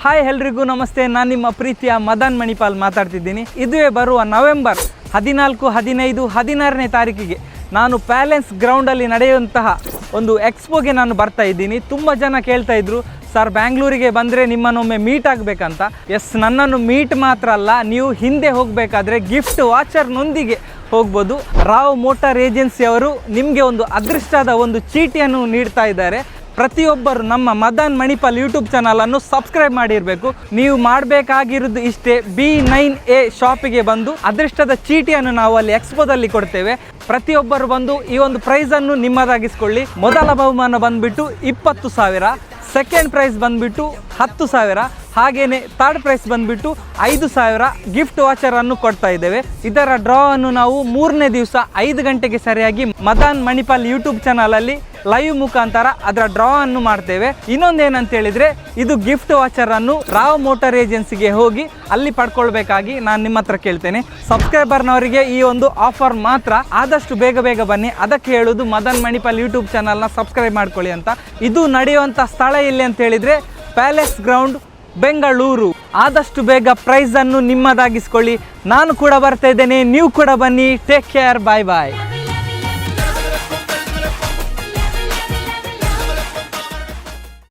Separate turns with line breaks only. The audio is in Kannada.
ಹಾಯ್ ಎಲ್ರಿಗೂ ನಮಸ್ತೆ. ನಾನು ನಿಮ್ಮ ಪ್ರೀತಿಯ ಮದನ್ ಮಣಿಪಾಲ್ ಮಾತಾಡ್ತಿದ್ದೀನಿ. ಇದುವೇ ಬರುವ ನವೆಂಬರ್ 14, 15, 16ನೇ ತಾರೀಕಿಗೆ ನಾನು ಪ್ಯಾಲೇಸ್ ಗ್ರೌಂಡಲ್ಲಿ ನಡೆಯುವಂತಹ ಒಂದು ಎಕ್ಸ್ಪೋಗೆ ನಾನು ಬರ್ತಾ ಇದ್ದೀನಿ. ತುಂಬ ಜನ ಕೇಳ್ತಾ ಇದ್ರು, ಸರ್ ಬ್ಯಾಂಗ್ಳೂರಿಗೆ ಬಂದರೆ ನಿಮ್ಮನ್ನೊಮ್ಮೆ ಮೀಟ್ ಆಗಬೇಕಂತ. ಎಸ್, ನನ್ನನ್ನು ಮೀಟ್ ಮಾತ್ರ ಅಲ್ಲ, ನೀವು ಹಿಂದೆ ಹೋಗಬೇಕಾದ್ರೆ ಗಿಫ್ಟ್ ವಾಚರ್ನೊಂದಿಗೆ ಹೋಗ್ಬೋದು. ರಾವ್ ಮೋಟಾರ್ ಏಜೆನ್ಸಿ ಅವರು ನಿಮಗೆ ಒಂದು ಅದೃಷ್ಟದ ಒಂದು ಚೀಟಿಯನ್ನು ನೀಡ್ತಾ ಇದ್ದಾರೆ. ಪ್ರತಿಯೊಬ್ಬರು ನಮ್ಮ ಮದನ್ ಮಣಿಪಾಲ್ ಯೂಟ್ಯೂಬ್ ಚಾನಲನ್ನು ಸಬ್ಸ್ಕ್ರೈಬ್ ಮಾಡಿರಬೇಕು. ನೀವು ಮಾಡಬೇಕಾಗಿರೋದು ಇಷ್ಟೇ, B9A ಶಾಪಿಗೆ ಬಂದು ಅದೃಷ್ಟದ ಚೀಟಿಯನ್ನು ನಾವು ಅಲ್ಲಿ ಎಕ್ಸ್ಪೋದಲ್ಲಿ ಕೊಡ್ತೇವೆ. ಪ್ರತಿಯೊಬ್ಬರು ಬಂದು ಈ ಒಂದು ಪ್ರೈಸನ್ನು ನಿಮ್ಮದಾಗಿಸ್ಕೊಳ್ಳಿ. ಮೊದಲ ಬಹುಮಾನ ಬಂದುಬಿಟ್ಟು 20,000, ಸೆಕೆಂಡ್ ಪ್ರೈಸ್ ಬಂದುಬಿಟ್ಟು 10,000, ಹಾಗೆಯೇ ಥರ್ಡ್ ಪ್ರೈಸ್ ಬಂದುಬಿಟ್ಟು 5,000 ಗಿಫ್ಟ್ ವಾಚರನ್ನು ಕೊಡ್ತಾ ಇದ್ದೇವೆ. ಇದರ ಡ್ರಾ ಅನ್ನು ನಾವು 3ನೇ ದಿವಸ 5 ಗಂಟೆಗೆ ಸರಿಯಾಗಿ ಮದನ್ ಮಣಿಪಾಲ್ ಯೂಟ್ಯೂಬ್ ಚಾನಲಲ್ಲಿ ಲೈವ್ ಮುಖಾಂತರ ಅದರ ಡ್ರಾ ಅನ್ನು ಮಾಡ್ತೇವೆ. ಇನ್ನೊಂದೇನಂತ ಹೇಳಿದರೆ, ಇದು ಗಿಫ್ಟ್ ವಾಚರನ್ನು ರಾವ್ ಮೋಟಾರ್ ಏಜೆನ್ಸಿಗೆ ಹೋಗಿ ಅಲ್ಲಿ ಪಡ್ಕೊಳ್ಬೇಕಾಗಿ ನಾನು ನಿಮ್ಮ ಹತ್ರ ಕೇಳ್ತೇನೆ. ಸಬ್ಸ್ಕ್ರೈಬರ್ನವರಿಗೆ ಈ ಒಂದು ಆಫರ್ ಮಾತ್ರ. ಆದಷ್ಟು ಬೇಗ ಬನ್ನಿ. ಅದಕ್ಕೆ ಹೇಳೋದು ಮದನ್ ಮಣಿಪಾಲ್ ಯೂಟ್ಯೂಬ್ ಚಾನಲ್ನ ಸಬ್ಸ್ಕ್ರೈಬ್ ಮಾಡ್ಕೊಳ್ಳಿ ಅಂತ. ಇದು ನಡೆಯುವಂಥ ಸ್ಥಳ ಎಲ್ಲಿ ಅಂತ ಹೇಳಿದರೆ ಪ್ಯಾಲೇಸ್ ಗ್ರೌಂಡ್, ಬೆಂಗಳೂರು. ಆದಷ್ಟು ಬೇಗ ಪ್ರೈಸನ್ನು ನಿಮ್ಮದಾಗಿಸ್ಕೊಳ್ಳಿ. ನಾನು ಕೂಡ ಬರ್ತಾ ಇದ್ದೇನೆ, ನೀವು ಕೂಡ ಬನ್ನಿ. ಟೇಕ್ ಕೇರ್, ಬಾಯ್ ಬಾಯ್.